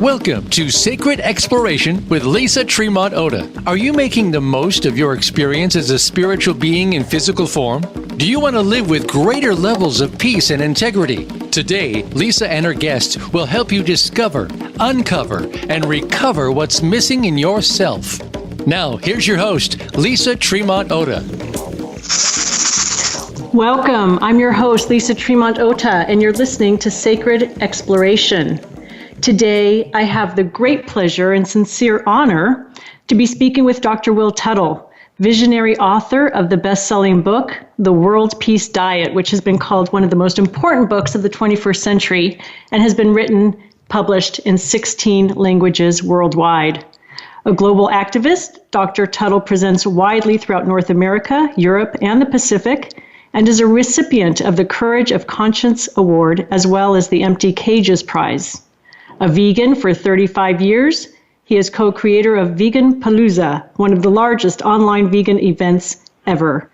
Welcome to Sacred Exploration with Lisa Tremont Oda. Are you making the most of your experience as a spiritual being in physical form? Do you want to live with greater levels of peace and integrity? Today, Lisa and her guests will help you discover, uncover, and recover what's missing in yourself. Now, here's your host, Lisa Tremont Oda. Welcome. I'm your host, Lisa Tremont Oda, and you're listening to Sacred Exploration. Today, I have the great pleasure and sincere honor to be speaking with Dr. Will Tuttle, visionary author of the best-selling book, The World Peace Diet, which has been called one of the most important books of the 21st century and has been published in 16 languages worldwide. A global activist, Dr. Tuttle presents widely throughout North America, Europe, and the Pacific, and is a recipient of the Courage of Conscience Award as well as the Empty Cages Prize. A vegan for 35 years, he is co-creator of Vegan Palooza, one of the largest online vegan events ever.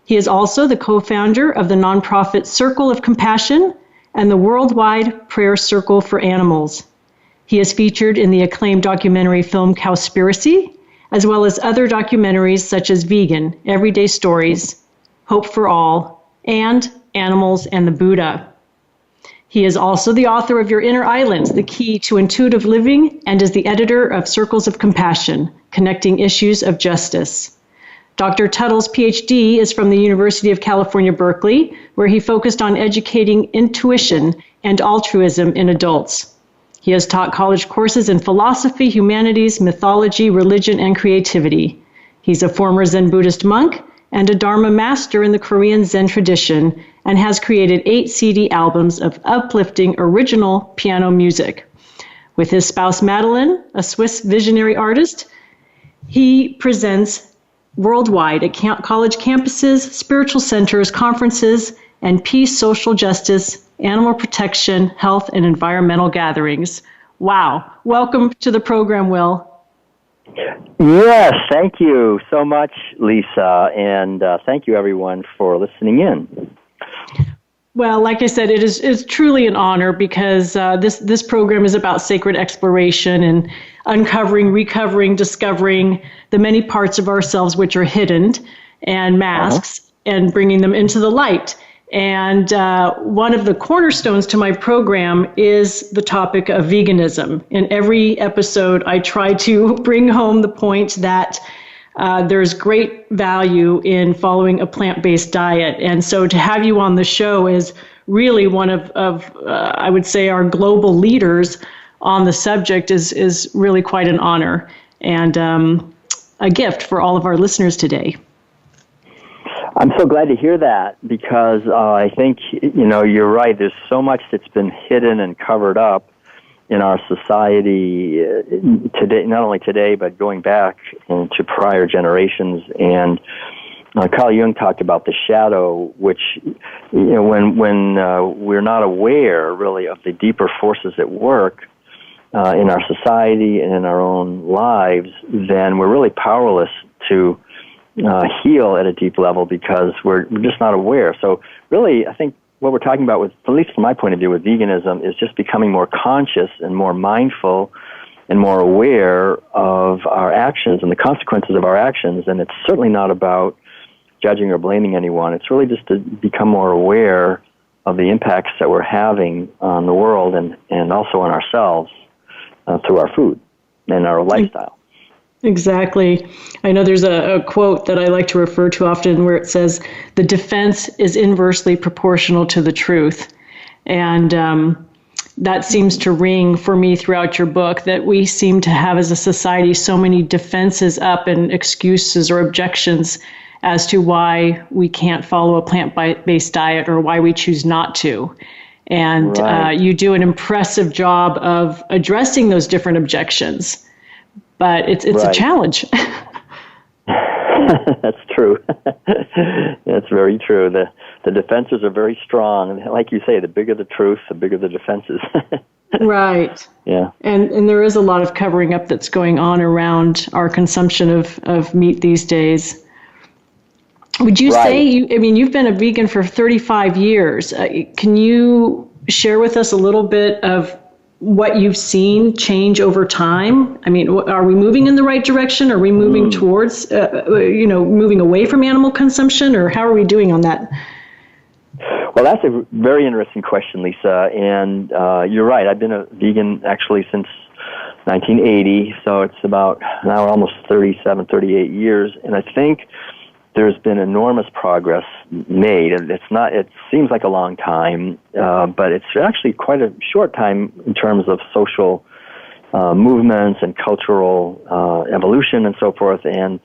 He is also the co-founder of the nonprofit Circle of Compassion and the worldwide Prayer Circle for Animals. He is featured in the acclaimed documentary film Cowspiracy, as well as other documentaries such as Vegan, Everyday Stories, Hope for All, and Animals and the Buddha. He is also the author of Your Inner Islands, The Key to Intuitive Living, and is the editor of Circles of Compassion, Connecting Issues of Justice. Dr. Tuttle's PhD is from the University of California, Berkeley, where he focused on educating intuition and altruism in adults. He has taught college courses in philosophy, humanities, mythology, religion, and creativity. He's a former Zen Buddhist monk and a Dharma master in the Korean Zen tradition, and has created 8 CD albums of uplifting original piano music. With his spouse Madeline, a Swiss visionary artist, he presents worldwide at college campuses, spiritual centers, conferences, and peace, social justice, animal protection, health, and environmental gatherings. Wow. Welcome to the program, Will. Yes, thank you so much, Lisa, and thank you, everyone, for listening in. Well, like I said, it is truly an honor because this program is about sacred exploration and uncovering, recovering, discovering the many parts of ourselves which are hidden and masks and bringing them into the light. And one of the cornerstones to my program is the topic of veganism. In every episode, I try to bring home the point that there's great value in following a plant-based diet. And so to have you on the show is really one of I would say, our global leaders on the subject is really quite an honor and a gift for all of our listeners today. I'm so glad to hear that because I think, you're right. There's so much that's been hidden and covered up in our society today, not only today, but going back into prior generations. And Carl Jung talked about the shadow, which, when we're not aware, really, of the deeper forces at work in our society and in our own lives, then we're really powerless to heal at a deep level because we're just not aware. So really, I think what we're talking about, at least from my point of view, with veganism is just becoming more conscious and more mindful and more aware of our actions and the consequences of our actions. And it's certainly not about judging or blaming anyone. It's really just to become more aware of the impacts that we're having on the world and also on ourselves through our food and our lifestyle. Exactly. I know there's a quote that I like to refer to often where it says, the defense is inversely proportional to the truth. And that seems to ring for me throughout your book, that we seem to have as a society so many defenses up and excuses or objections as to why we can't follow a plant-based diet or why we choose not to. And right. You do an impressive job of addressing those different objections. But it's right. A challenge. That's true. That's very true. The defenses are very strong. Like you say, the bigger the truth, the bigger the defenses. Right. Yeah. And there is a lot of covering up that's going on around our consumption of meat these days. Would you say, you've been a vegan for 35 years. Can you share with us a little bit of what you've seen change over time? I mean, are we moving in the right direction? Are we moving towards, moving away from animal consumption, or how are we doing on that? Well, that's a very interesting question, Lisa, and you're right. I've been a vegan actually since 1980, so it's about now almost 37, 38 years, and I think there's been enormous progress made, and it seems like a long time, but it's actually quite a short time in terms of social movements and cultural evolution and so forth, and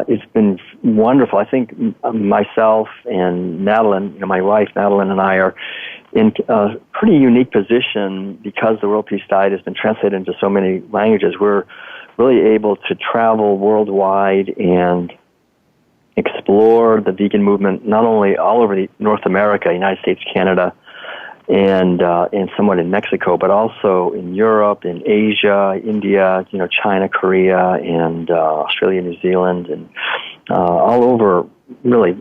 it's been wonderful. I think myself and Madeline, my wife Madeline, and I are in a pretty unique position because the World Peace Diet has been translated into so many languages. We're really able to travel worldwide and explore the vegan movement, not only all over North America, United States, Canada, and somewhat in Mexico, but also in Europe, in Asia, India, China, Korea, and Australia, New Zealand, and all over really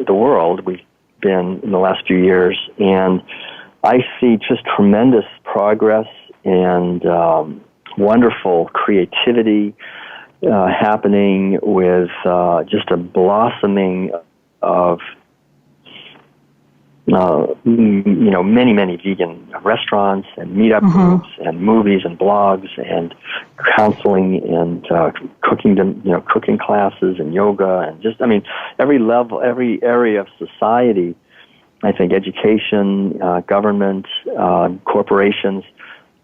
the world we've been in the last few years. And I see just tremendous progress and wonderful creativity happening with just a blossoming of many vegan restaurants and meetup groups and movies and blogs and counseling and cooking classes and yoga and just every level, every area of society. I think education, government, corporations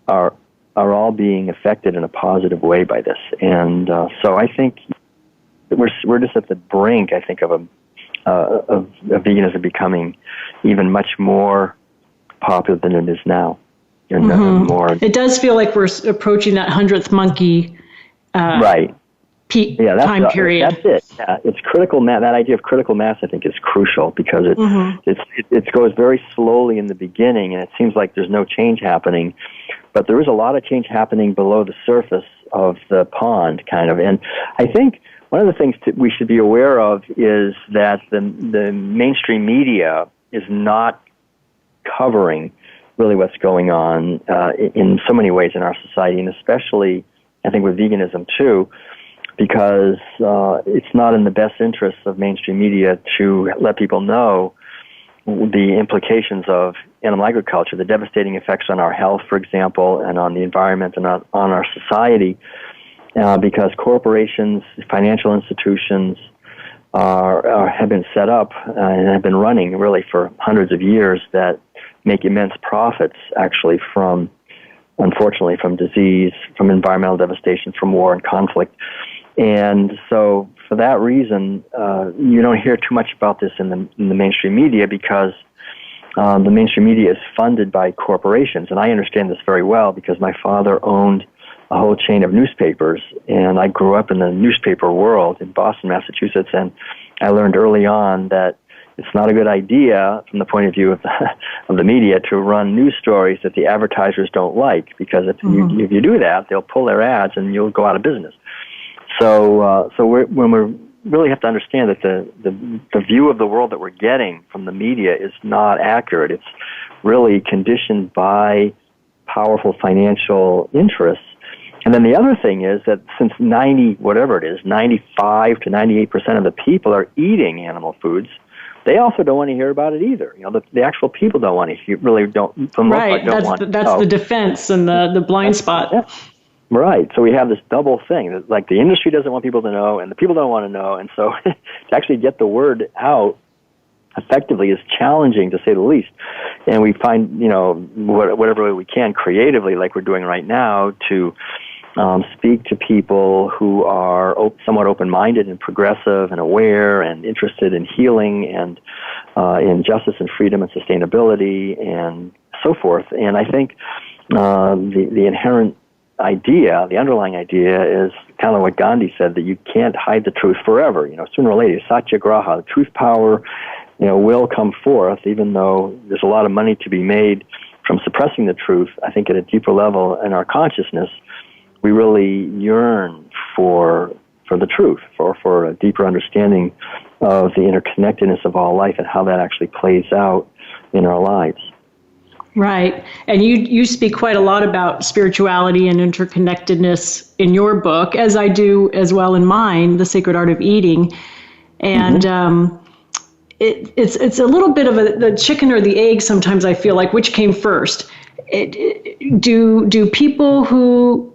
are all being affected in a positive way by this, and so I think we're just at the brink, I think, of veganism becoming even much more popular than it is now. It does feel like we're approaching that 100th monkey right peak time period. That's it. Yeah, it's critical mass. That idea of critical mass, I think, is crucial because it goes very slowly in the beginning, and it seems like there's no change happening. But there is a lot of change happening below the surface of the pond, kind of. And I think one of the things we should be aware of is that the mainstream media is not covering really what's going on in so many ways in our society, and especially, I think, with veganism too, because it's not in the best interests of mainstream media to let people know the implications of animal agriculture, the devastating effects on our health, for example, and on the environment and on our society, because corporations, financial institutions have been set up and have been running really for hundreds of years that make immense profits, actually, unfortunately, from disease, from environmental devastation, from war and conflict. And so, for that reason, you don't hear too much about this in the mainstream media because the mainstream media is funded by corporations. And I understand this very well because my father owned a whole chain of newspapers, and I grew up in the newspaper world in Boston, Massachusetts, and I learned early on that it's not a good idea from the point of view of the media to run news stories that the advertisers don't like, because if you do that, they'll pull their ads and you'll go out of business. So when we really have to understand that the view of the world that we're getting from the media is not accurate. It's really conditioned by powerful financial interests. And then the other thing is that since 95 to 98% of the people are eating animal foods, they also don't want to hear about it either. The actual people don't want to hear, really don't. For the most part, don't want. That's the defense and the blind spot. Yeah. Right. So we have this double thing. Like the industry doesn't want people to know, and the people don't want to know. And so to actually get the word out effectively is challenging, to say the least. And we find, whatever way we can creatively, like we're doing right now, to speak to people who are somewhat open-minded and progressive and aware and interested in healing and in justice and freedom and sustainability and so forth. And I think the inherent idea, the underlying idea, is kind of what Gandhi said, that you can't hide the truth forever. Sooner or later, satyagraha, the truth power, will come forth, even though there's a lot of money to be made from suppressing the truth. I think at a deeper level in our consciousness, we really yearn for the truth, for a deeper understanding of the interconnectedness of all life and how that actually plays out in our lives. Right. And you speak quite a lot about spirituality and interconnectedness in your book, as I do as well in mine, The Sacred Art of Eating. And it's a little bit of the chicken or the egg sometimes, I feel like, which came first. Do people who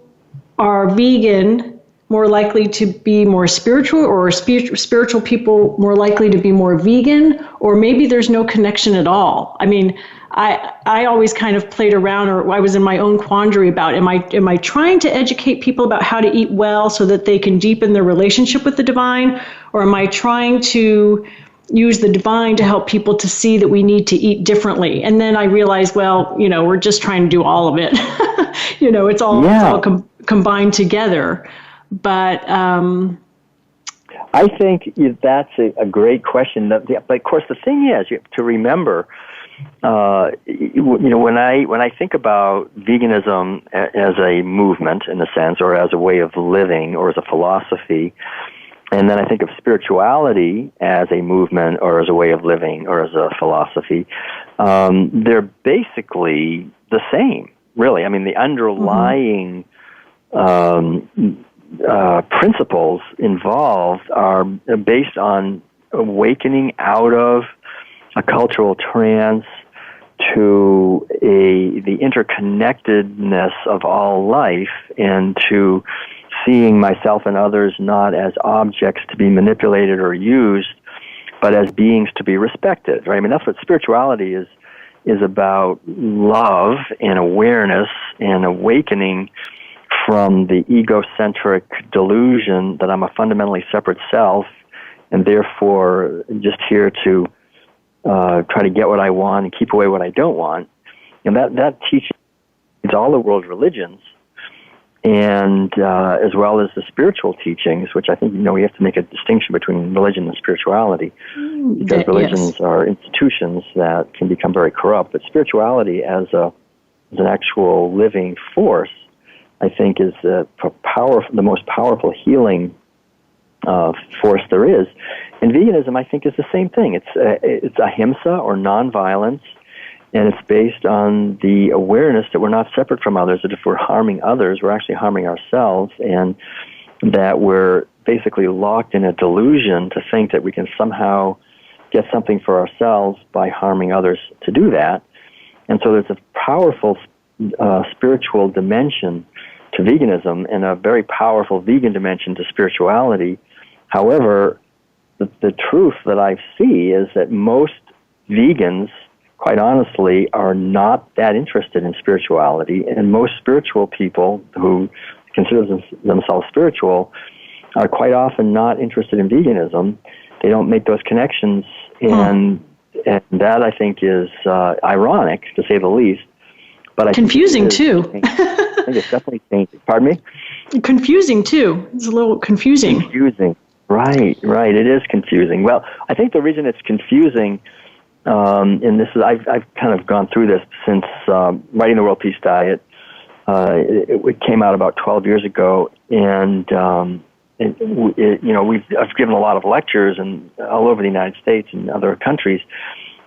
are vegan more likely to be more spiritual, or spiritual people more likely to be more vegan, or maybe there's no connection at all? I mean, I always kind of played around, or I was in my own quandary about, am I trying to educate people about how to eat well so that they can deepen their relationship with the divine, or am I trying to use the divine to help people to see that we need to eat differently? And then I realized, well, we're just trying to do all of it. It's all combined together. But I think that's a great question. But of course, the thing is, you have to remember, when I think about veganism as a movement, in a sense, or as a way of living, or as a philosophy, and then I think of spirituality as a movement, or as a way of living, or as a philosophy, they're basically the same, really. I mean, the underlying principles involved are based on awakening out of a cultural trance to the interconnectedness of all life, and to seeing myself and others not as objects to be manipulated or used, but as beings to be respected. Right? I mean, that's what spirituality is about: love and awareness and awakening from the egocentric delusion that I'm a fundamentally separate self, and therefore just here to try to get what I want and keep away what I don't want. And that teaches all the world religions, and as well as the spiritual teachings, which I think, we have to make a distinction between religion and spirituality, because religions are institutions that can become very corrupt. But spirituality as an actual living force, I think, is the most powerful healing force there is. And veganism, I think, is the same thing. It's ahimsa, or nonviolence, and it's based on the awareness that we're not separate from others, that if we're harming others, we're actually harming ourselves, and that we're basically locked in a delusion to think that we can somehow get something for ourselves by harming others to do that. And so there's a powerful spiritual dimension to veganism, and a very powerful vegan dimension to spirituality. However, the truth that I see is that most vegans, quite honestly, are not that interested in spirituality, and most spiritual people who consider themselves spiritual are quite often not interested in veganism. They don't make those connections, and that, I think, is ironic, to say the least. But confusing too. I think it's definitely changing. Pardon me? Confusing too. It's a little confusing. Confusing. Right. It is confusing. Well, I think the reason it's confusing, and this is, I've kind of gone through this since writing the World Peace Diet. It came out about 12 years ago, and I've given a lot of lectures and all over the United States and other countries,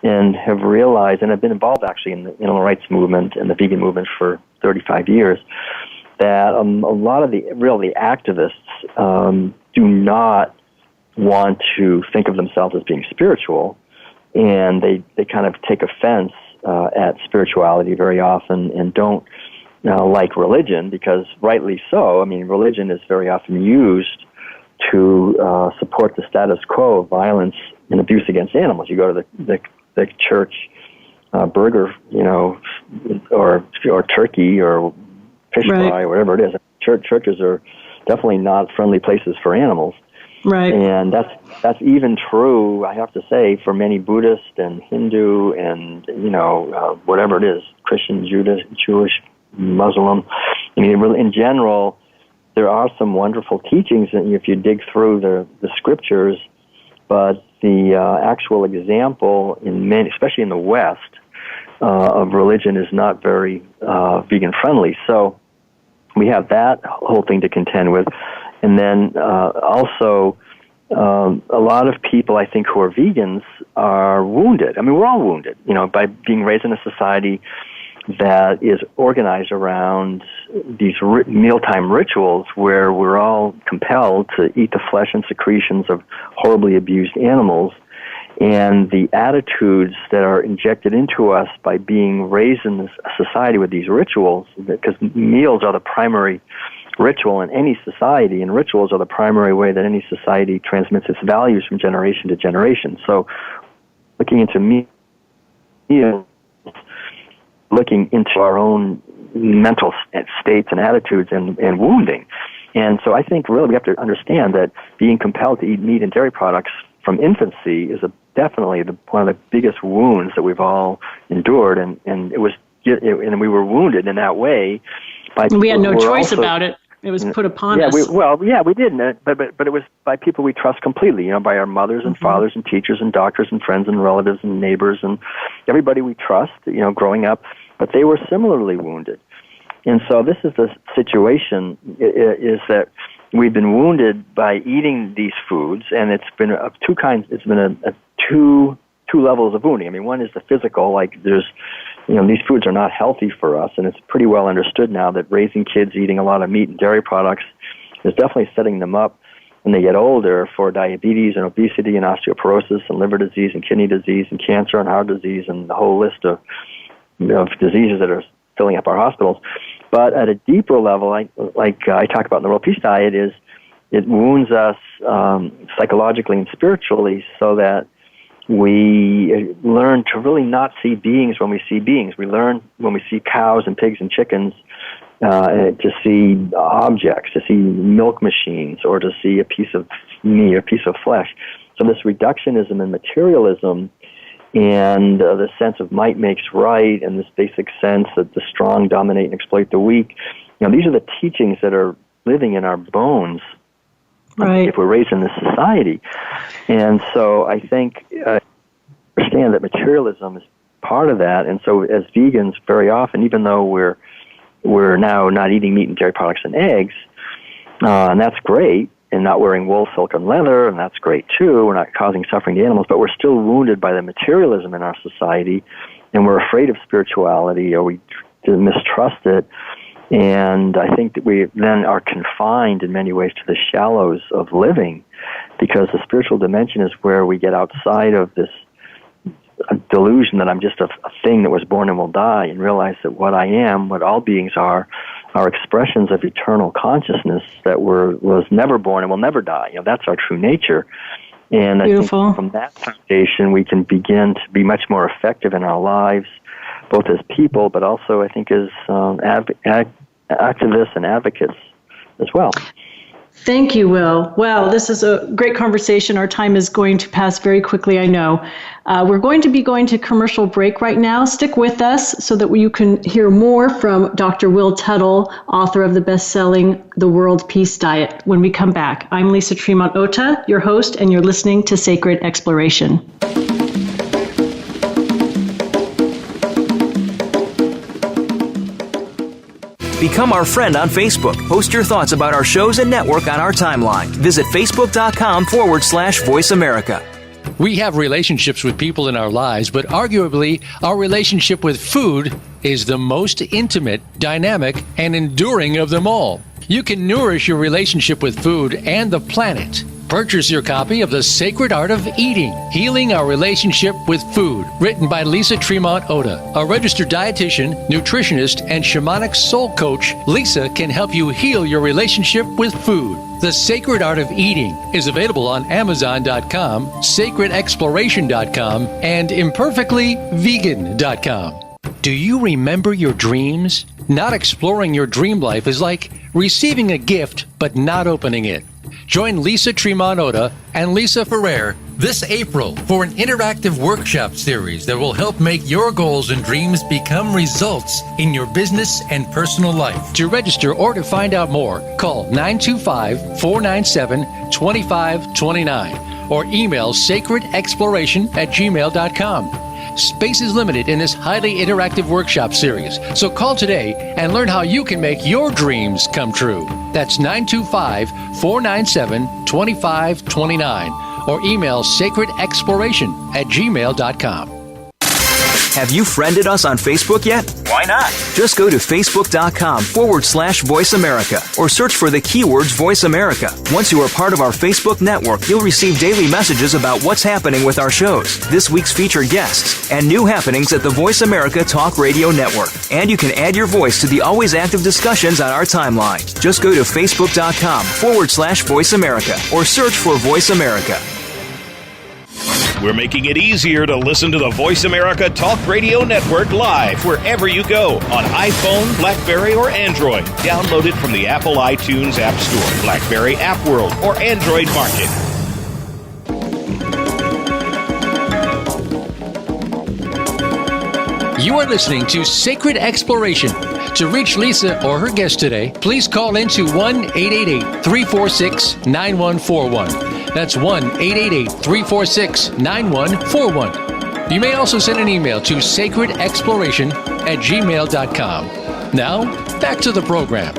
and have realized, and I've been involved actually in the animal rights movement and the vegan movement for 35 years, that a lot of the activists do not want to think of themselves as being spiritual, and they kind of take offense at spirituality very often, and don't like religion, because rightly so. I mean, religion is very often used to support the status quo of violence and abuse against animals. You go to the church burger, or turkey or fish fry, or whatever it is. Churches are definitely not friendly places for animals. Right. And that's even true, I have to say, for many Buddhist and Hindu and, whatever it is, Christian, Jewish, Muslim. I mean, in general, there are some wonderful teachings if you dig through the scriptures, but the actual example in many, especially in the West, of religion is not very vegan friendly. So we have that whole thing to contend with. And then also, a lot of people, I think, who are vegans are wounded. I mean, we're all wounded, by being raised in a society that is organized around these mealtime rituals where we're all compelled to eat the flesh and secretions of horribly abused animals, and the attitudes that are injected into us by being raised in this society with these rituals, because meals are the primary ritual in any society, and rituals are the primary way that any society transmits its values from generation to generation. So looking into meals, looking into our own mental states and attitudes and wounding. And so I think really we have to understand that being compelled to eat meat and dairy products from infancy is definitely one of the biggest wounds that we've all endured, and we were wounded in that way. We had no choice about it. It was put upon us. We didn't, but it was by people we trust completely, by our mothers and fathers and teachers and doctors and friends and relatives and neighbors and everybody we trust, growing up, but they were similarly wounded. And so this is the situation, is that we've been wounded by eating these foods, and it's been of two kinds. It's been two levels of wounding. I mean, one is the physical, like there's, these foods are not healthy for us, and it's pretty well understood now that raising kids eating a lot of meat and dairy products is definitely setting them up when they get older for diabetes and obesity and osteoporosis and liver disease and kidney disease and cancer and heart disease and the whole list of diseases that are filling up our hospitals. But at a deeper level, like I talk about in the World Peace Diet, is it wounds us psychologically and spiritually so that we learn to really not see beings when we see beings. We learn when we see cows and pigs and chickens to see objects, to see milk machines, or to see a piece of meat, a piece of flesh. So this reductionism and materialism and the sense of might makes right, and this basic sense that the strong dominate and exploit the weak, these are the teachings that are living in our bones. Right. If we're raised in this society. And so I think understand that materialism is part of that. And so as vegans, very often, even though we're now not eating meat and dairy products and eggs, and that's great, and not wearing wool, silk, and leather, and that's great too, we're not causing suffering to animals, but we're still wounded by the materialism in our society, and we're afraid of spirituality, or we mistrust it. And I think that we then are confined in many ways to the shallows of living, because the spiritual dimension is where we get outside of this delusion that I'm just a thing that was born and will die, and realize that what I am, what all beings are expressions of eternal consciousness that was never born and will never die. That's our true nature. And Beautiful. I think from that foundation we can begin to be much more effective in our lives, both as people, but also, I think, as activists and advocates as well. Thank you, Will. Well, this is a great conversation. Our time is going to pass very quickly, I know. We're going to be going to commercial break right now. Stick with us so that you can hear more from Dr. Will Tuttle, author of the best-selling The World Peace Diet, when we come back. I'm Lisa Tremont Ota, your host, and you're listening to Sacred Exploration. Become our friend on Facebook. Post your thoughts about our shows and network on our timeline. Visit Facebook.com/Voice America. We have relationships with people in our lives, but arguably our relationship with food is the most intimate, dynamic, and enduring of them all. You can nourish your relationship with food and the planet. Purchase your copy of The Sacred Art of Eating, Healing Our Relationship with Food, written by Lisa Tremont Ota. A registered dietitian, nutritionist, and shamanic soul coach, Lisa can help you heal your relationship with food. The Sacred Art of Eating is available on Amazon.com, SacredExploration.com, and ImperfectlyVegan.com. Do you remember your dreams? Not exploring your dream life is like receiving a gift but not opening it. Join Lisa Tremont Ota and Lisa Ferrer this April for an interactive workshop series that will help make your goals and dreams become results in your business and personal life. To register or to find out more, call 925-497-2529 or email sacredexploration@gmail.com. Space is limited in this highly interactive workshop series, so call today and learn how you can make your dreams come true. That's 925-497-2529 or email sacredexploration@gmail.com. Have you friended us on Facebook yet? Why not? Just go to facebook.com/Voice America or search for the keywords Voice America. Once you are part of our Facebook network, you'll receive daily messages about what's happening with our shows, this week's featured guests, and new happenings at the Voice America Talk Radio Network. And you can add your voice to the always active discussions on our timeline. Just go to facebook.com/Voice America or search for Voice America. We're making it easier to listen to the Voice America Talk Radio Network live wherever you go on iPhone, BlackBerry, or Android. Download it from the Apple iTunes App Store, BlackBerry App World, or Android Market. You are listening to Sacred Exploration. To reach Lisa or her guest today, please call into 1-888-346-9141. That's 1-888-346-9141. You may also send an email to sacredexploration@gmail.com. Now, back to the program.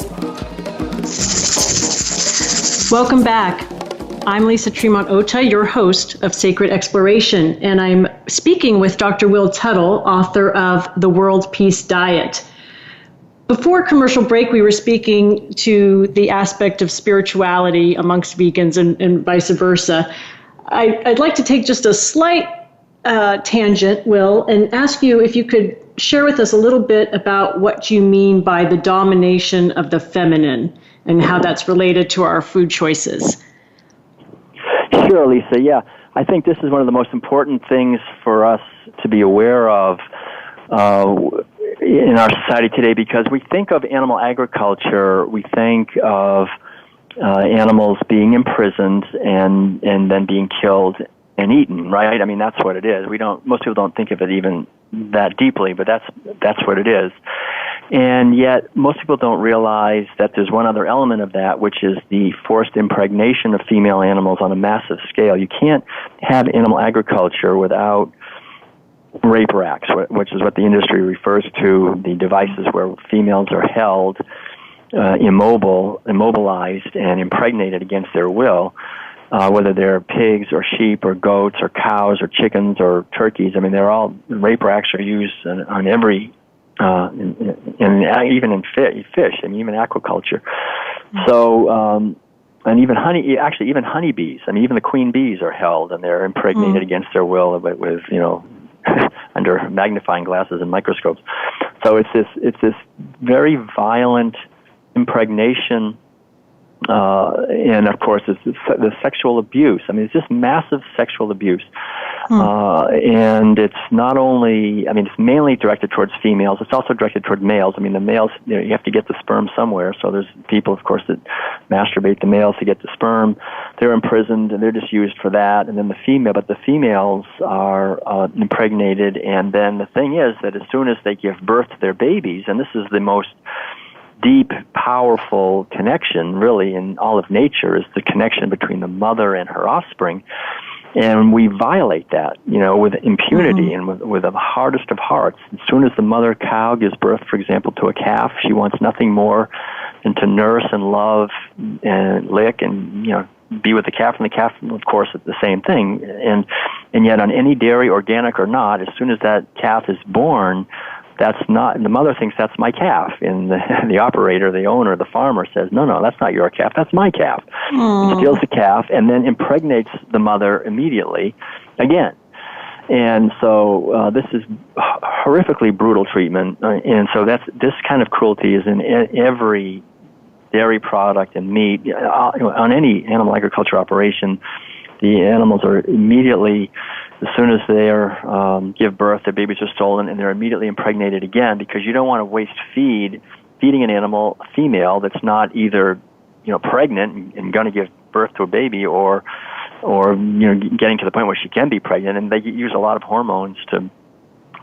Welcome back. I'm Lisa Tremont Ota, your host of Sacred Exploration, and I'm speaking with Dr. Will Tuttle, author of The World Peace Diet. Before commercial break, we were speaking to the aspect of spirituality amongst vegans and vice versa. I'd like to take just a slight tangent, Will, and ask you if you could share with us a little bit about what you mean by the domination of the feminine and how that's related to our food choices. Sure, Lisa. Yeah, I think this is one of the most important things for us to be aware of in our society today, because we think of animal agriculture, we think of animals being imprisoned and then being killed and eaten, right? I mean, that's what it is. Most people don't think of it even that deeply, but that's what it is. And yet, most people don't realize that there's one other element of that, which is the forced impregnation of female animals on a massive scale. You can't have animal agriculture without rape racks, which is what the industry refers to, the devices where females are held immobilized and impregnated against their will, whether they're pigs or sheep or goats or cows or chickens or turkeys. I mean, rape racks are used on every, even in fish, and even aquaculture. So, and even even honeybees. I mean, even the queen bees are held and they're impregnated against their will with under magnifying glasses and microscopes. So it's this very violent impregnation, and of course it's the sexual abuse. I mean, it's just massive sexual abuse. And it's not only, I mean, it's mainly directed towards females. It's also directed toward males. I mean, the males, you have to get the sperm somewhere. So there's people, of course, that masturbate the males to get the sperm. They're imprisoned and they're just used for that. And then the females are impregnated. And then the thing is that as soon as they give birth to their babies, and this is the most deep, powerful connection, really, in all of nature, is the connection between the mother and her offspring. And we violate that, with impunity and with the hardest of hearts. As soon as the mother cow gives birth, for example, to a calf, she wants nothing more than to nurse and love and lick and, be with the calf. And the calf, of course, is the same thing. And yet on any dairy, organic or not, as soon as that calf is born, the mother thinks that's my calf, and the operator, the owner, the farmer says, no, that's not your calf, that's my calf. Steals the calf and then impregnates the mother immediately again. And so this is horrifically brutal treatment, and so this kind of cruelty is in every dairy product and meat. On any animal agriculture operation, the animals are immediately, as soon as they give birth, their babies are stolen, and they're immediately impregnated again, because you don't want to waste feeding an animal, a female, that's not either pregnant and going to give birth to a baby, or getting to the point where she can be pregnant. And they use a lot of hormones to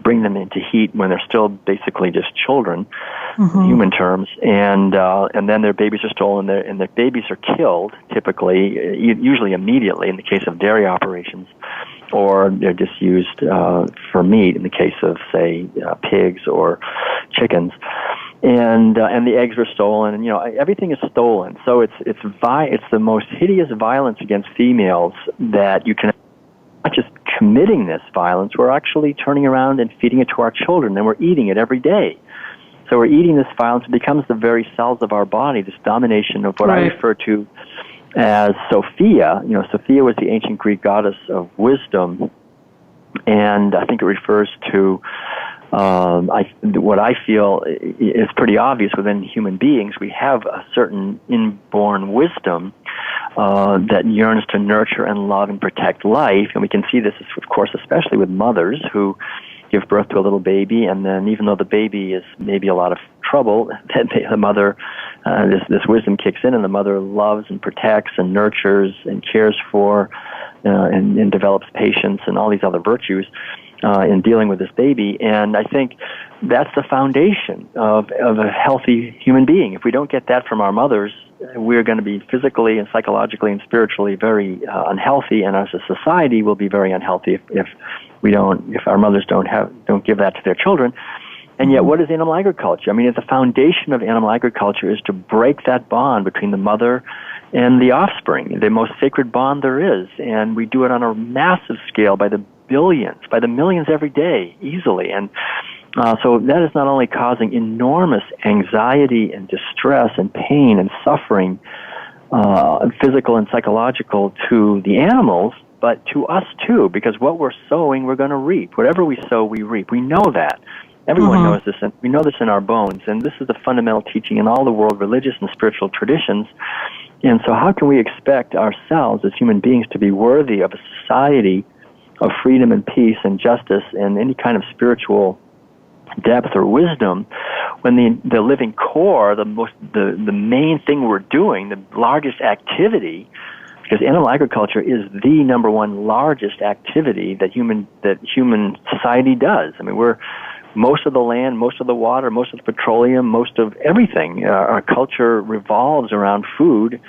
bring them into heat when they're still basically just children, in human terms, and then their babies are stolen, and their babies are killed, typically, usually immediately in the case of dairy operations, or they're just used for meat in the case of, say, pigs or chickens, and the eggs are stolen, and everything is stolen. So it's the most hideous violence against females that you can not just committing this violence, we're actually turning around and feeding it to our children, and we're eating it every day. So we're eating this violence. It becomes the very cells of our body, this domination of what I refer to as Sophia. Sophia was the ancient Greek goddess of wisdom, and I think it refers to what I feel is pretty obvious within human beings. We have a certain inborn wisdom that yearns to nurture and love and protect life, and we can see this, of course, especially with mothers who give birth to a little baby, and then even though the baby is maybe a lot of trouble, the mother, this wisdom kicks in, and the mother loves and protects and nurtures and cares for and develops patience and all these other virtues in dealing with this baby. And I think that's the foundation of a healthy human being. If we don't get that from our mothers, we're going to be physically and psychologically and spiritually very unhealthy, and as a society will be very unhealthy if our mothers don't give that to their children. And yet, what is animal agriculture? I mean, the foundation of animal agriculture is to break that bond between the mother and the offspring, the most sacred bond there is. And we do it on a massive scale by the billions, by the millions every day, easily. And so that is not only causing enormous anxiety and distress and pain and suffering, physical and psychological, to the animals, but to us too, because what we're sowing, we're going to reap. Whatever we sow, we reap. We know that. Everyone knows this, and we know this in our bones, and this is the fundamental teaching in all the world religious and spiritual traditions. And so how can we expect ourselves as human beings to be worthy of a society of freedom and peace and justice and any kind of spiritual depth or wisdom when the living core, the main thing we're doing, the largest activity, because animal agriculture is the number one largest activity that human society does. I mean, we're most of the land, most of the water, most of the petroleum, most of everything. Our culture revolves around food,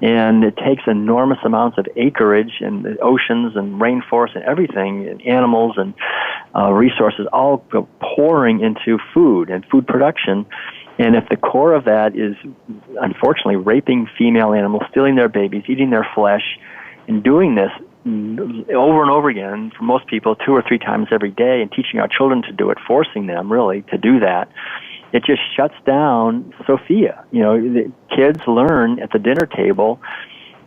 and it takes enormous amounts of acreage and the oceans and rainforests and everything, and animals and resources all go pouring into food and food production. And if the core of that is, unfortunately, raping female animals, stealing their babies, eating their flesh, and doing this over and over again, for most people, 2 or 3 times every day, and teaching our children to do it, forcing them, really, to do that, it just shuts down Sophia. The kids learn at the dinner table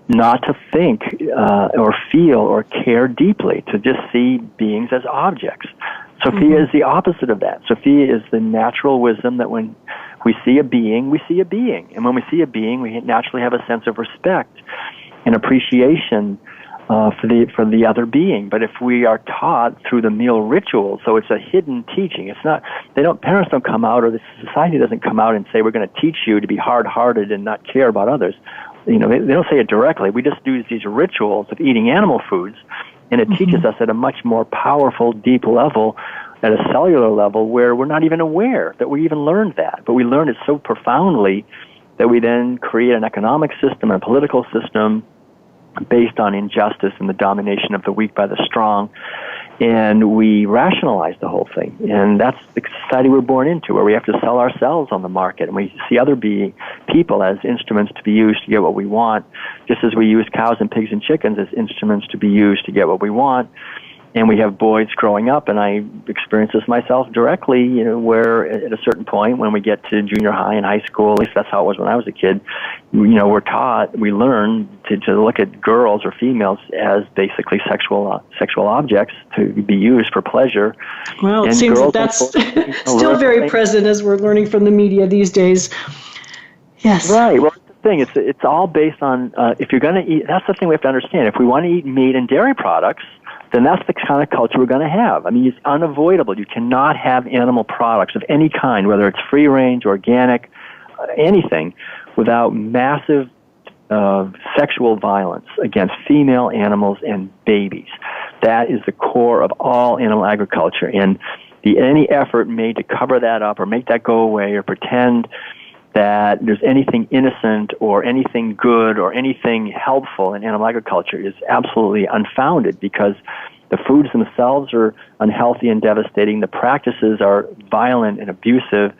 not to think or feel or care deeply, to just see beings as objects. Sophia is the opposite of that. Sophia is the natural wisdom that when we see a being, we see a being. And when we see a being, we naturally have a sense of respect and appreciation for the other being. But if we are taught through the meal ritual, so it's a hidden teaching. It's not, parents don't come out, or the society doesn't come out and say, we're going to teach you to be hard-hearted and not care about others. They don't say it directly. We just do these rituals of eating animal foods, and it teaches us at a much more powerful, deep level, at a cellular level, where we're not even aware that we even learned that. But we learned it so profoundly that we then create an economic system and a political system based on injustice and the domination of the weak by the strong, and we rationalize the whole thing. And that's the society we're born into, where we have to sell ourselves on the market, and we see other people as instruments to be used to get what we want, just as we use cows and pigs and chickens as instruments to be used to get what we want. And we have boys growing up, and I experience this myself directly, where at a certain point when we get to junior high and high school, at least that's how it was when I was a kid, we're taught, we learn to look at girls or females as basically sexual objects to be used for pleasure. Well, it seems that's still very present as we're learning from the media these days. Yes. Right. Well, that's the thing. It's all based on, if you're going to eat, that's the thing we have to understand. If we want to eat meat and dairy products, then that's the kind of culture we're going to have. I mean, it's unavoidable. You cannot have animal products of any kind, whether it's free-range, organic, anything, without massive sexual violence against female animals and babies. That is the core of all animal agriculture. And any effort made to cover that up or make that go away or pretend that there's anything innocent or anything good or anything helpful in animal agriculture is absolutely unfounded, because the foods themselves are unhealthy and devastating. The practices are violent and abusive,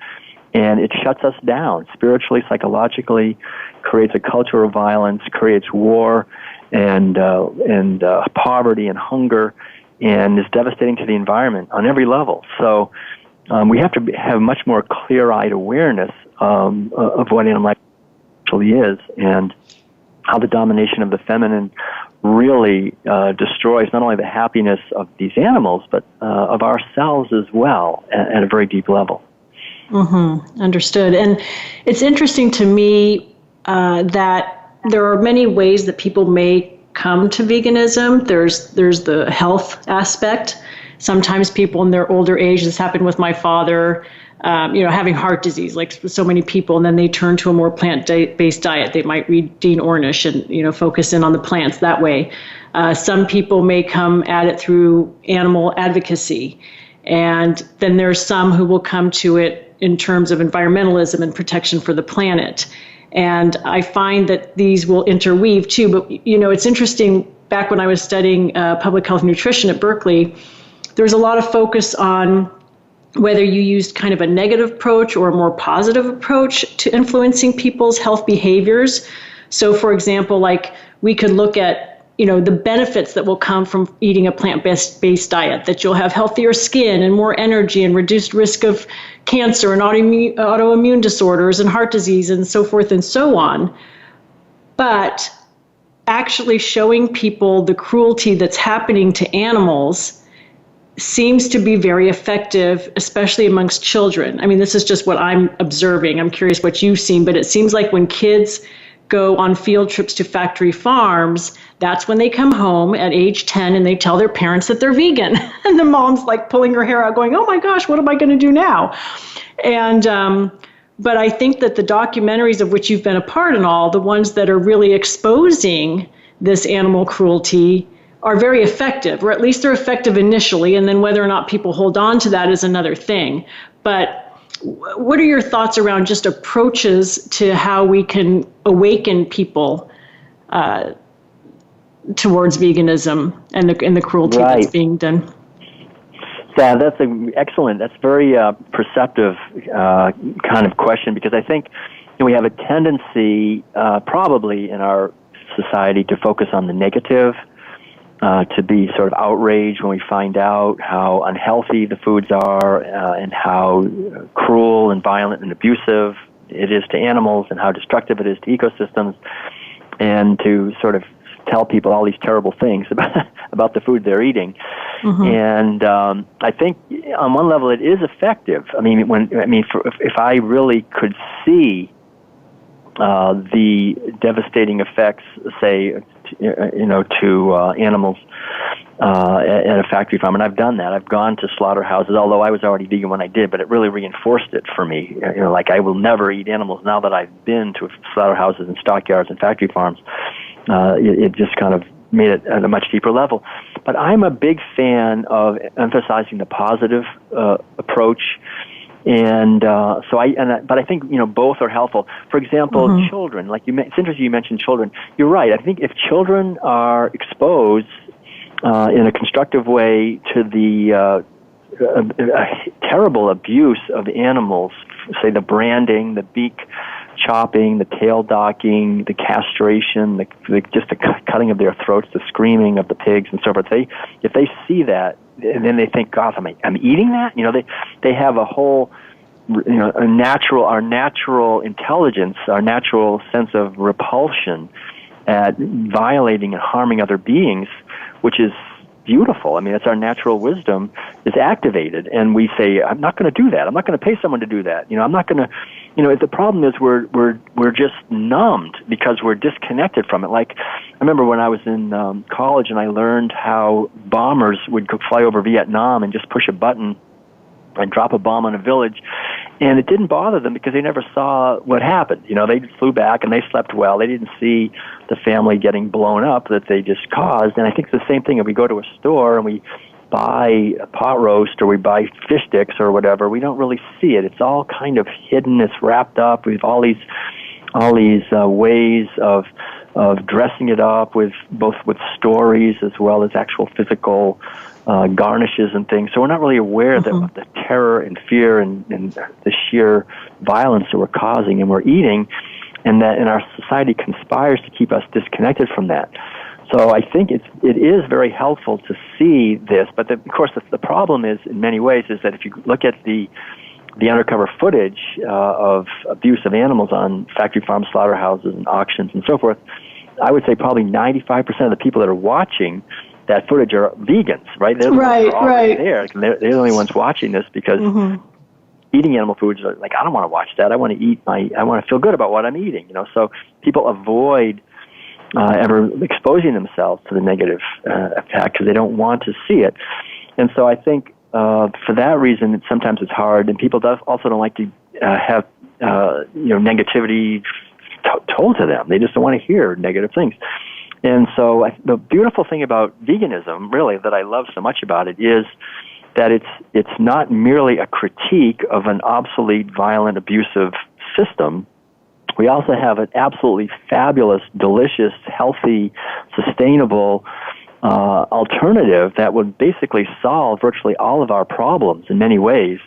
and it shuts us down spiritually, psychologically, creates a culture of violence, creates war, and poverty and hunger, and is devastating to the environment on every level. So we have to have much more clear-eyed awareness of what animal life actually is, and how the domination of the feminine really destroys not only the happiness of these animals, but of ourselves as well at a very deep level. Mm-hmm. Understood. And it's interesting to me that there are many ways that people may come to veganism. There's the health aspect. Sometimes people in their older age, this happened with my father, having heart disease, like so many people, and then they turn to a more plant-based diet. They might read Dean Ornish and, focus in on the plants that way. Some people may come at it through animal advocacy. And then there's some who will come to it in terms of environmentalism and protection for the planet. And I find that these will interweave too. But, it's interesting, back when I was studying public health nutrition at Berkeley, there was a lot of focus on whether you used kind of a negative approach or a more positive approach to influencing people's health behaviors. So, for example, like we could look at, the benefits that will come from eating a plant-based diet, that you'll have healthier skin and more energy and reduced risk of cancer and autoimmune disorders and heart disease and so forth and so on. But actually showing people the cruelty that's happening to animals seems to be very effective, especially amongst children. I mean, this is just what I'm observing. I'm curious what you've seen, but it seems like when kids go on field trips to factory farms, that's when they come home at age 10 and they tell their parents that they're vegan. And the mom's like pulling her hair out going, oh my gosh, what am I going to do now? And but I think that the documentaries of which you've been a part and all, the ones that are really exposing this animal cruelty, are very effective, or at least they're effective initially, and then whether or not people hold on to that is another thing. But what are your thoughts around just approaches to how we can awaken people towards veganism and the cruelty that's being done? Yeah, that's excellent. That's very perceptive kind of question, because I think we have a tendency probably in our society to focus on the negative, to be sort of outraged when we find out how unhealthy the foods are and how cruel and violent and abusive it is to animals and how destructive it is to ecosystems, and to sort of tell people all these terrible things about the food they're eating. Mm-hmm. And I think on one level it is effective. I mean, if I really could see the devastating effects, say, to animals at a factory farm, and I've done that. I've gone to slaughterhouses, although I was already vegan when I did, but it really reinforced it for me. Like I will never eat animals now that I've been to slaughterhouses and stockyards and factory farms. It just kind of made it at a much deeper level. But I'm a big fan of emphasizing the positive approach. And but I think both are helpful. For example, children, like it's interesting you mentioned children. You're right. I think if children are exposed in a constructive way to the terrible abuse of animals, say the branding, the beak chopping, the tail docking, the castration, just the cutting of their throats, the screaming of the pigs, and so forth. If they see that, and then they think, "God, I'm eating that." They have a whole, our natural intelligence, our natural sense of repulsion at violating and harming other beings, which is beautiful. I mean, it's our natural wisdom is activated, and we say, "I'm not going to do that. I'm not going to pay someone to do that. I'm not going to." The problem is we're just numbed because we're disconnected from it. Like, I remember when I was in college and I learned how bombers would fly over Vietnam and just push a button and drop a bomb on a village, and it didn't bother them because they never saw what happened. They flew back and they slept well. They didn't see the family getting blown up that they just caused. And I think it's the same thing if we go to a store and we buy a pot roast or we buy fish sticks or whatever, we don't really see it. It's all kind of hidden. It's wrapped up. We've all these ways of dressing it up with stories as well as actual physical garnishes and things. So we're not really aware that of the terror and fear and the sheer violence that we're causing and we're eating, and that in our society conspires to keep us disconnected from that. So I think it is very helpful to see this, but of course the problem is, in many ways, is that if you look at the undercover footage of abuse of animals on factory farms, slaughterhouses, and auctions and so forth, I would say probably 95% of the people that are watching that footage are vegans, right? They're the ones right. there. They're the only ones watching this because eating animal foods are like, I don't want to watch that. I want to I want to feel good about what I'm eating, So people avoid ever exposing themselves to the negative effect because they don't want to see it. And so I think for that reason, sometimes it's hard, and people also don't like to have negativity told to them. They just don't want to hear negative things. And so the beautiful thing about veganism, really, that I love so much about it, is that it's not merely a critique of an obsolete, violent, abusive system. We also have an absolutely fabulous, delicious, healthy, sustainable alternative that would basically solve virtually all of our problems in many ways.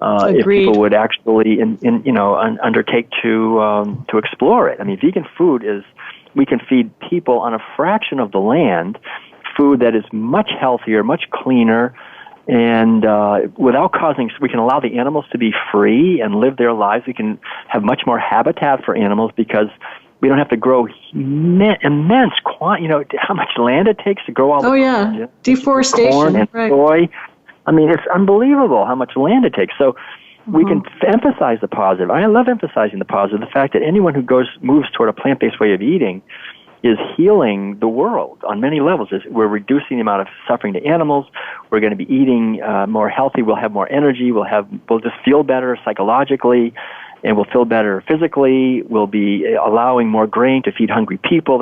If people would actually, undertake to explore it. I mean, vegan food we can feed people on a fraction of the land food that is much healthier, much cleaner, and without we can allow the animals to be free and live their lives. We can have much more habitat for animals because we don't have to grow immense how much land it takes to grow all the deforestation, corn and soy. I mean, it's unbelievable how much land it takes. So we can emphasize the positive. I love emphasizing the positive. The fact that anyone who moves toward a plant-based way of eating is healing the world on many levels. We're reducing the amount of suffering to animals. We're going to be eating more healthy. We'll have more energy. We'll just feel better psychologically, and we'll feel better physically. We'll be allowing more grain to feed hungry people.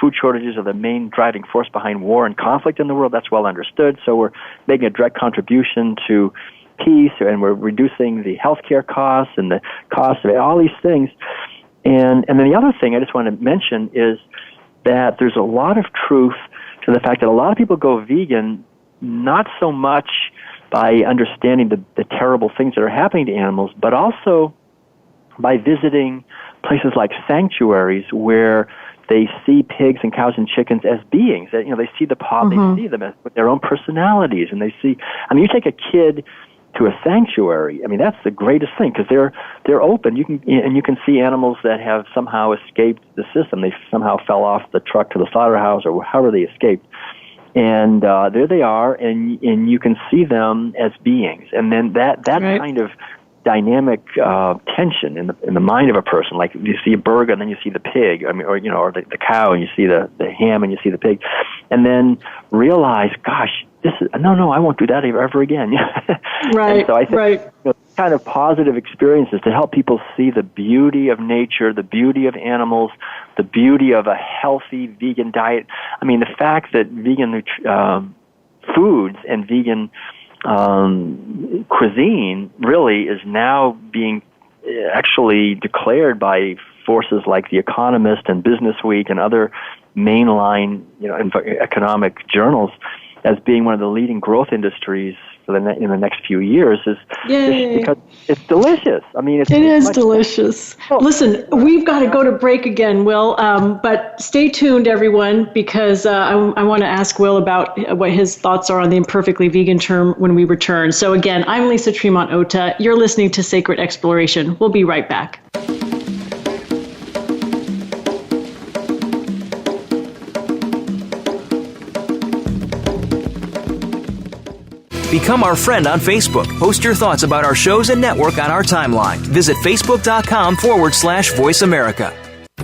Food shortages are the main driving force behind war and conflict in the world. That's well understood. So we're making a direct contribution to peace, and we're reducing the healthcare costs and the costs of all these things. And then the other thing I just want to mention is that there's a lot of truth to the fact that a lot of people go vegan not so much by understanding the terrible things that are happening to animals, but also by visiting places like sanctuaries where they see pigs and cows and chickens as beings. That they see they see them as with their own personalities, and they see. I mean, you take a kid to a sanctuary. I mean, that's the greatest thing because they're open. You can see animals that have somehow escaped the system. They somehow fell off the truck to the slaughterhouse or however they escaped. And there they are, and you can see them as beings. And then that right. kind of dynamic tension in the mind of a person, like you see a burger and then you see the pig, or the cow and you see the ham and you see the pig, and then realize, gosh, no, I won't do that ever again. Right. And so I think kind of positive experiences to help people see the beauty of nature, the beauty of animals, the beauty of a healthy vegan diet. I mean, the fact that vegan foods and vegan cuisine really is now being actually declared by forces like The Economist and Business Week and other mainline economic journals as being one of the leading growth industries for in the next few years is because it's delicious. I mean, it is delicious. Listen, we've got to go to break again, Will, but stay tuned, everyone, because I want to ask Will about what his thoughts are on the imperfectly vegan term when we return. So again, I'm Lisa Tremont Ota. You're listening to Sacred Exploration. We'll be right back. Become our friend on Facebook. Post your thoughts about our shows and network on our timeline. Visit Facebook.com/Voice America.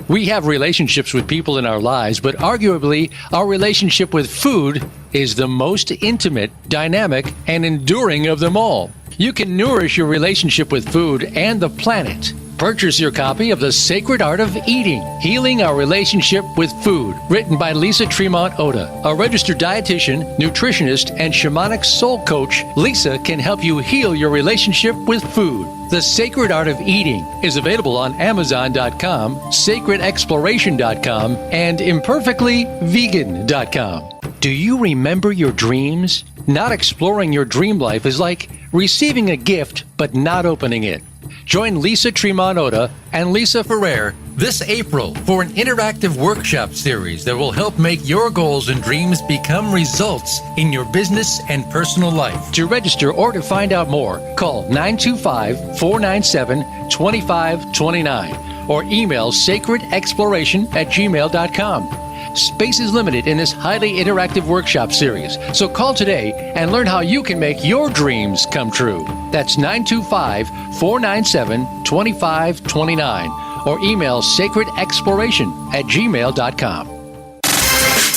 We have relationships with people in our lives, but arguably our relationship with food is the most intimate, dynamic, and enduring of them all. You can nourish your relationship with food and the planet. Purchase your copy of The Sacred Art of Eating, Healing Our Relationship with Food, written by Lisa Tremont Ota. A registered dietitian, nutritionist, and shamanic soul coach, Lisa can help you heal your relationship with food. The Sacred Art of Eating is available on Amazon.com, SacredExploration.com, and ImperfectlyVegan.com. Do you remember your dreams? Not exploring your dream life is like receiving a gift but not opening it. Join Lisa Tremont-Oda and Lisa Ferrer this April for an interactive workshop series that will help make your goals and dreams become results in your business and personal life. To register or to find out more, call 925-497-2529 or email sacredexploration@gmail.com. Space is limited in this highly interactive workshop series, so call today and learn how you can make your dreams come true. That's 925-497-2529 or email sacredexploration@gmail.com.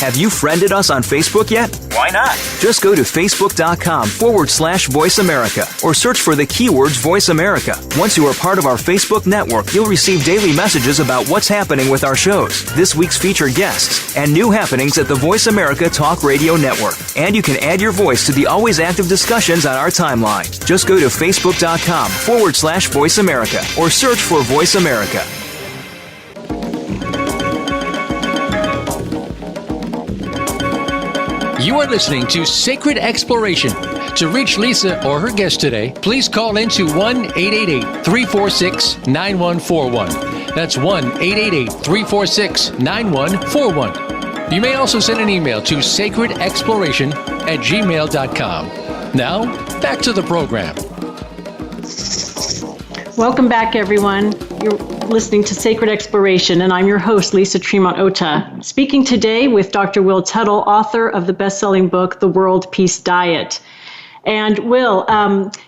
Have you friended us on Facebook yet? Why not? Just go to facebook.com/Voice America or search for the keywords Voice America. Once you are part of our Facebook network, you'll receive daily messages about what's happening with our shows, this week's featured guests, and new happenings at the Voice America Talk Radio Network. And you can add your voice to the always active discussions on our timeline. Just go to facebook.com/Voice America or search for Voice America. You are listening to Sacred Exploration. To reach Lisa or her guest today, please call into 1-888-346-9141. That's 1-888-346-9141. You may also send an email to sacredexploration@gmail.com. Now, back to the program. Welcome back, everyone. You're listening to Sacred Exploration, and I'm your host, Lisa Tremont-Oda, speaking today with Dr. Will Tuttle, author of the best-selling book, The World Peace Diet. And Will,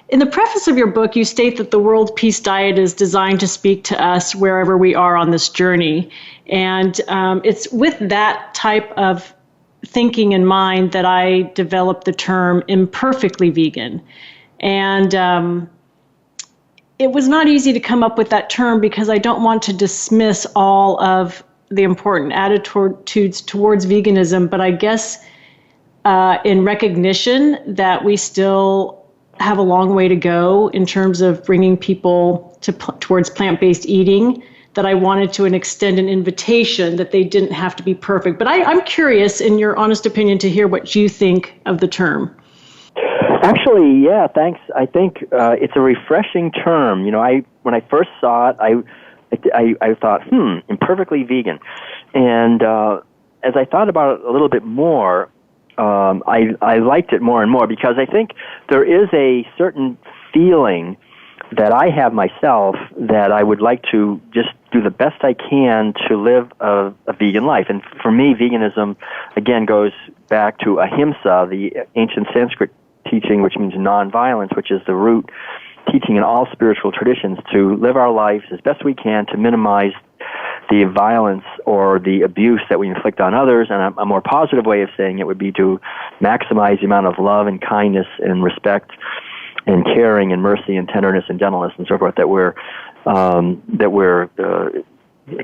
in the preface of your book, you state that the World Peace Diet is designed to speak to us wherever we are on this journey. And it's with that type of thinking in mind that I developed the term imperfectly vegan. And it was not easy to come up with that term because I don't want to dismiss all of the important attitudes towards veganism, but I guess in recognition that we still have a long way to go in terms of bringing people towards plant-based eating, that I wanted to extend an invitation that they didn't have to be perfect. But I'm curious, in your honest opinion, to hear what you think of the term. Actually, yeah, thanks. I think it's a refreshing term. You know, when I first saw it, I thought, imperfectly vegan. And as I thought about it a little bit more, I liked it more and more because I think there is a certain feeling that I have myself that I would like to just do the best I can to live a vegan life. And for me, veganism, again, goes back to ahimsa, the ancient Sanskrit teaching, which means nonviolence, which is the root teaching in all spiritual traditions, to live our lives as best we can to minimize the violence or the abuse that we inflict on others. And a more positive way of saying it would be to maximize the amount of love and kindness and respect and caring and mercy and tenderness and gentleness and so forth that we're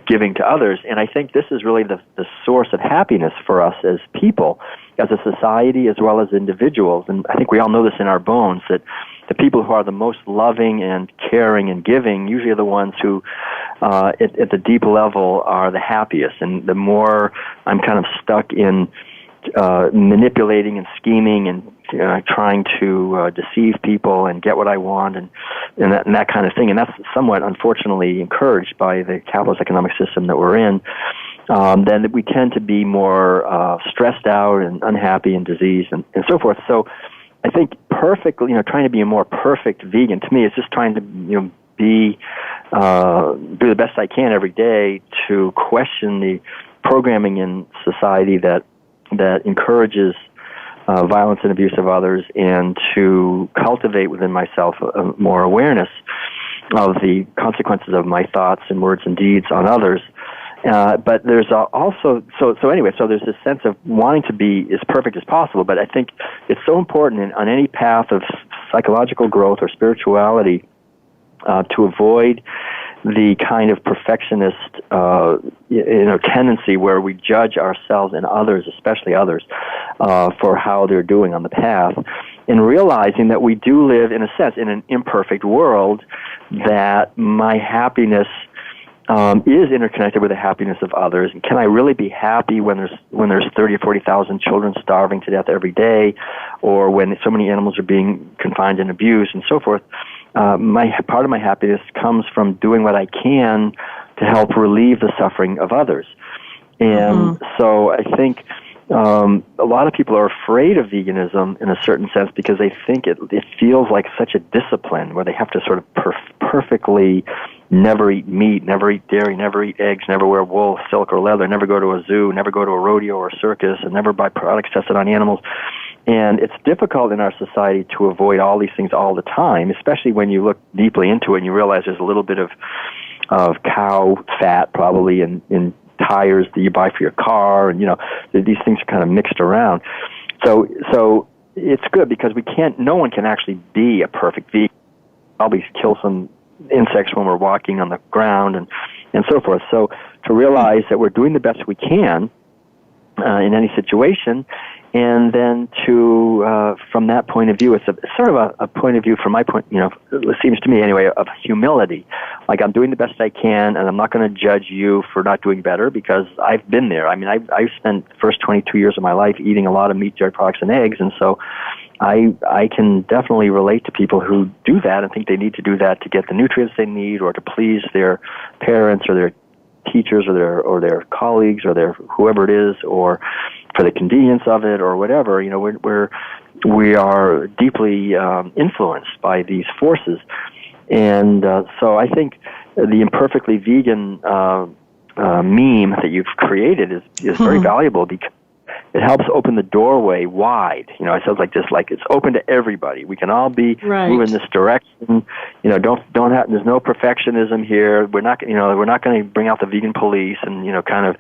giving to others. And I think this is really the source of happiness for us as people, as a society, as well as individuals. And I think we all know this in our bones, that the people who are the most loving and caring and giving usually are the ones who, at the deep level, are the happiest. And the more I'm kind of stuck in manipulating and scheming and trying to deceive people and get what I want and that kind of thing, and that's somewhat unfortunately encouraged by the capitalist economic system that we're in, then we tend to be more stressed out and unhappy and diseased and so forth. So I think perfectly, trying to be a more perfect vegan, to me, is just trying to do the best I can every day to question the programming in society that encourages violence and abuse of others, and to cultivate within myself more awareness of the consequences of my thoughts and words and deeds on others. But there's also, so there's this sense of wanting to be as perfect as possible, but I think it's so important on any path of psychological growth or spirituality to avoid the kind of perfectionist tendency where we judge ourselves and others, especially others, for how they're doing on the path, and realizing that we do live, in a sense, in an imperfect world, that my happiness is interconnected with the happiness of others. And can I really be happy when there's 30 or 40,000 children starving to death every day, or when so many animals are being confined and abused and so forth? part of my happiness comes from doing what I can to help relieve the suffering of others. And so I think a lot of people are afraid of veganism in a certain sense because they think it feels like such a discipline where they have to sort of perfectly never eat meat, never eat dairy, never eat eggs, never wear wool, silk, or leather, never go to a zoo, never go to a rodeo or a circus, and never buy products tested on animals. And it's difficult in our society to avoid all these things all the time, especially when you look deeply into it and you realize there's a little bit of cow fat probably in tires that you buy for your car, and these things are kind of mixed around. So it's good because no one can actually be a perfect vegan. Probably kill some insects when we're walking on the ground and so forth. So to realize that we're doing the best we can in any situation, and then to from that point of view, it's sort of a point of view from my point, it seems to me anyway, of humility. Like, I'm doing the best I can, and I'm not going to judge you for not doing better because I've been there. I mean, I've spent the first 22 years of my life eating a lot of meat, dairy products, and eggs, and so I can definitely relate to people who do that and think they need to do that to get the nutrients they need, or to please their parents or their teachers or their colleagues or their whoever it is, or for the convenience of it or whatever. We are deeply influenced by these forces, and so I think the Imperfectly Vegan meme that you've created is very valuable because it helps open the doorway wide. It sounds like it's open to everybody. We can all be moving this direction. There's no perfectionism here. We're not going to bring out the vegan police and kind of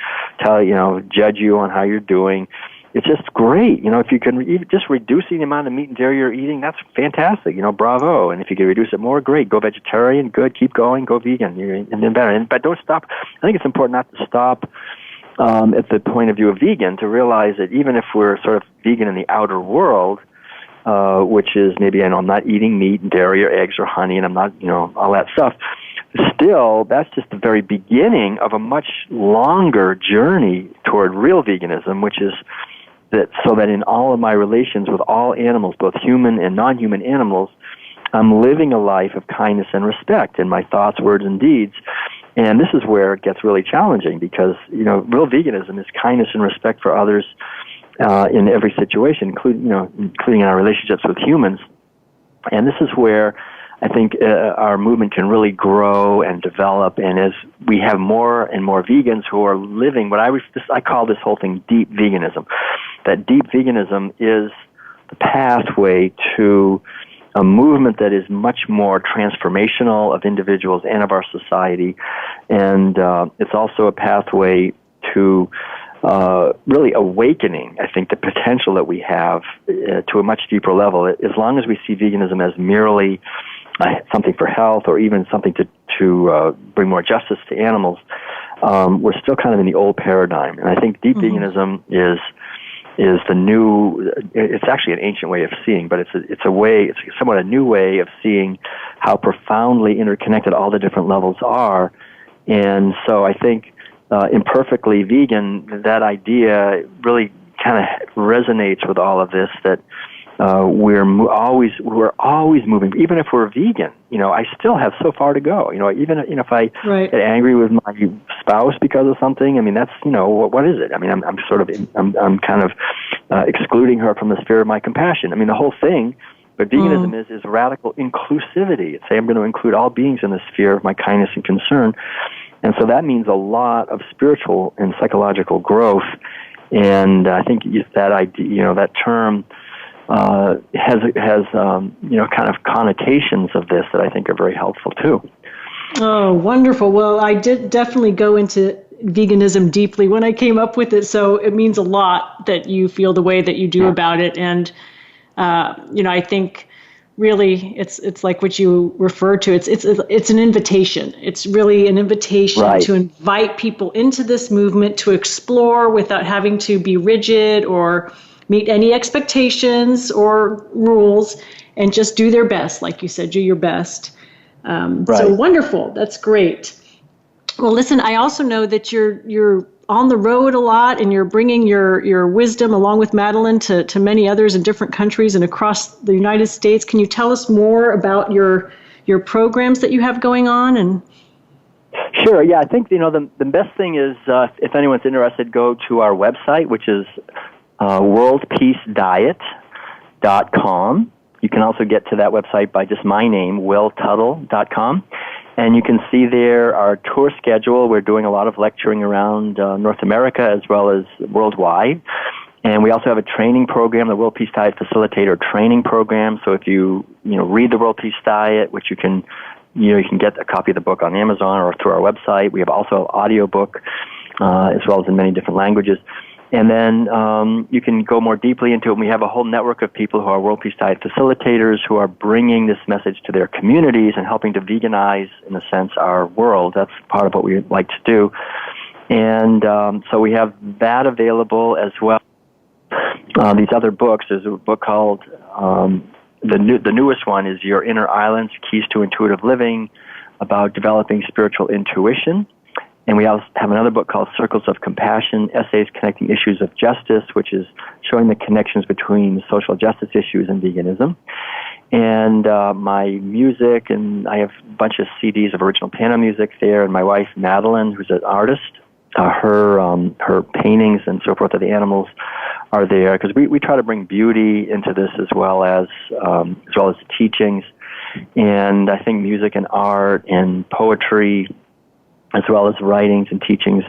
judge you on how you're doing. It's just great. If you can just reducing the amount of meat and dairy you're eating, that's fantastic. Bravo. And if you can reduce it more, great. Go vegetarian, good. Keep going. Go vegan. And then better. But don't stop. I think it's important not to stop at the point of view of vegan, to realize that even if we're sort of vegan in the outer world, which is maybe I'm not eating meat and dairy or eggs or honey, and I'm not, all that stuff, still, that's just the very beginning of a much longer journey toward real veganism, which is so that in all of my relations with all animals, both human and non-human animals, I'm living a life of kindness and respect in my thoughts, words, and deeds. And this is where it gets really challenging because, real veganism is kindness and respect for others in every situation, including in our relationships with humans. And this is where I think our movement can really grow and develop. And as we have more and more vegans who are living what I call this whole thing deep veganism. That deep veganism is the pathway to a movement that is much more transformational of individuals and of our society. And it's also a pathway to really awakening, I think, the potential that we have to a much deeper level. As long as we see veganism as merely something for health or even something to bring more justice to animals, we're still kind of in the old paradigm. And I think deep veganism is the new. It's actually an ancient way of seeing, but it's somewhat a new way of seeing how profoundly interconnected all the different levels are. And so I think Imperfectly Vegan, that idea really kind of resonates with all of this, that we're always moving. Even if we're vegan, I still have so far to go. Even if I get angry with my spouse because of something, I mean, that's what is it? I mean, I'm kind of excluding her from the sphere of my compassion. I mean, the whole thing. But veganism is radical inclusivity. It's saying I'm going to include all beings in the sphere of my kindness and concern. And so that means a lot of spiritual and psychological growth. And I think that idea, that term has kind of connotations of this that I think are very helpful too. Oh, wonderful. Well, I did definitely go into veganism deeply when I came up with it. So it means a lot that you feel the way that you do about it. And, I think really it's like what you referred to. It's an invitation. It's really an invitation to invite people into this movement to explore without having to be rigid or meet any expectations or rules, and just do their best. Like you said, do your best. So wonderful. That's great. Well, listen, I also know that you're on the road a lot, and you're bringing your wisdom along with Madeline to many others in different countries and across the United States. Can you tell us more about your your programs that you have going on? And Sure. Yeah, I think the best thing is if anyone's interested, go to our website, which is worldpeacediet.com. You can also get to that website by just my name, willtuttle.com. And you can see there our tour schedule. We're doing a lot of lecturing around North America as well as worldwide. And we also have a training program, the World Peace Diet Facilitator Training Program. So if you read the World Peace Diet, which you can get a copy of the book on Amazon or through our website. We have also an audio book as well as in many different languages. And then you can go more deeply into it. We have a whole network of people who are World Peace Diet facilitators who are bringing this message to their communities and helping to veganize, in a sense, our world. That's part of what we like to do. And so we have that available as well. These other books, there's a book called, the newest one is Your Inner Islands, Keys to Intuitive Living, about developing spiritual intuition. And we also have another book called Circles of Compassion, Essays Connecting Issues of Justice, which is showing the connections between social justice issues and veganism. And my music, and I have a bunch of CDs of original piano music there, and my wife, Madeline, who's an artist, her paintings and so forth of the animals are there, because we try to bring beauty into this as well as teachings. And I think music and art and poetry, as well as writings and teachings,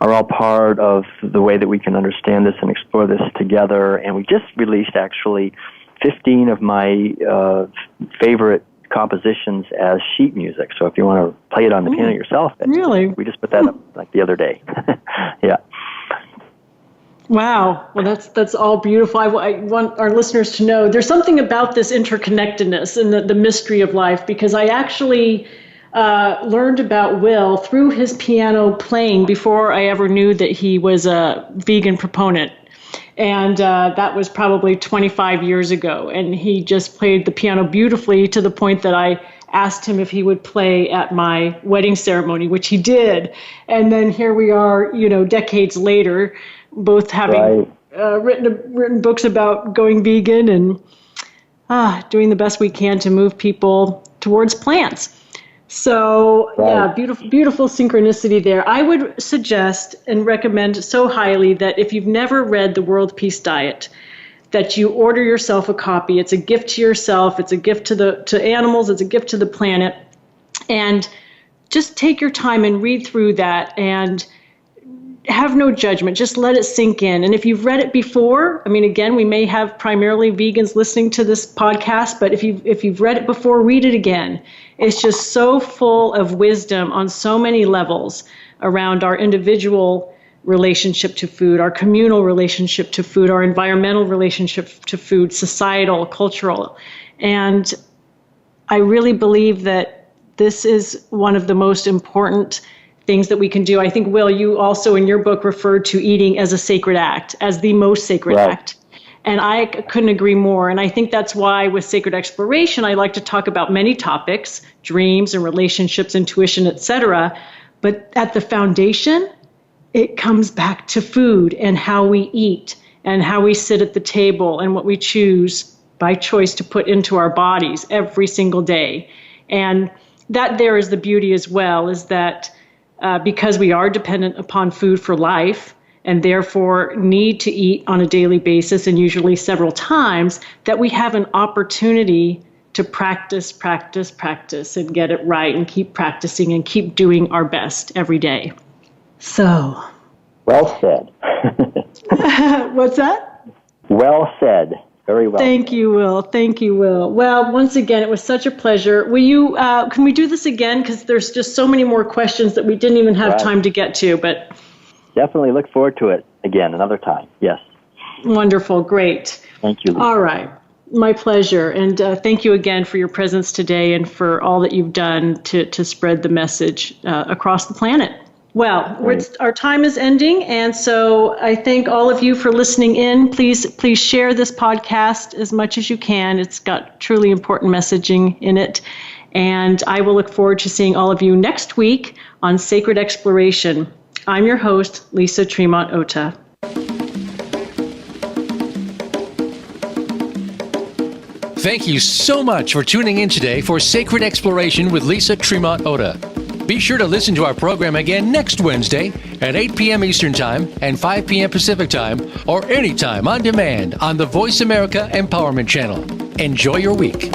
are all part of the way that we can understand this and explore this together. And we just released, actually, 15 of my favorite compositions as sheet music. So if you want to play it on the piano yourself, really, we just put that up like the other day. Yeah. Wow. Well, that's all beautiful. I want our listeners to know there's something about this interconnectedness and the mystery of life, because I actually learned about Will through his piano playing before I ever knew that he was a vegan proponent. And that was probably 25 years ago. And he just played the piano beautifully, to the point that I asked him if he would play at my wedding ceremony, which he did. And then here we are, decades later, both having written books about going vegan and doing the best we can to move people towards plants. So, yeah, beautiful synchronicity there. I would suggest and recommend so highly that if you've never read The World Peace Diet, that you order yourself a copy. It's a gift to yourself. It's a gift to animals. It's a gift to the planet. And just take your time and read through that and have no judgment. Just let it sink in. And if you've read it before, again, we may have primarily vegans listening to this podcast, but if you've read it before, read it again. It's just so full of wisdom on so many levels around our individual relationship to food, our communal relationship to food, our environmental relationship to food, societal, cultural. And I really believe that this is one of the most important things that we can do. I think, Will, you also in your book referred to eating as a sacred act, as the most sacred act. And I couldn't agree more. And I think that's why with Sacred Exploration, I like to talk about many topics, dreams and relationships, intuition, etc. But at the foundation, it comes back to food and how we eat and how we sit at the table and what we choose by choice to put into our bodies every single day. And that there is the beauty as well, is that because we are dependent upon food for life and therefore need to eat on a daily basis and usually several times, that we have an opportunity to practice and get it right and keep practicing and keep doing our best every day. So. Well said. What's that? Well said. Very well. Thank you, Will. Thank you, Will. Well, once again, it was such a pleasure. Will you? Can we do this again? Because there's just so many more questions that we didn't even have time to get to. But definitely look forward to it again another time. Yes. Wonderful. Great. Thank you, Lisa. All right. My pleasure. And thank you again for your presence today and for all that you've done to spread the message across the planet. Well, our time is ending, and so I thank all of you for listening in. Please share this podcast as much as you can. It's got truly important messaging in it, and I will look forward to seeing all of you next week on Sacred Exploration. I'm your host, Lisa Tremont Ota. Thank you so much for tuning in today for Sacred Exploration with Lisa Tremont Oda. Be sure to listen to our program again next Wednesday at 8 p.m. Eastern Time and 5 p.m. Pacific Time, or anytime on demand on the Voice America Empowerment Channel. Enjoy your week.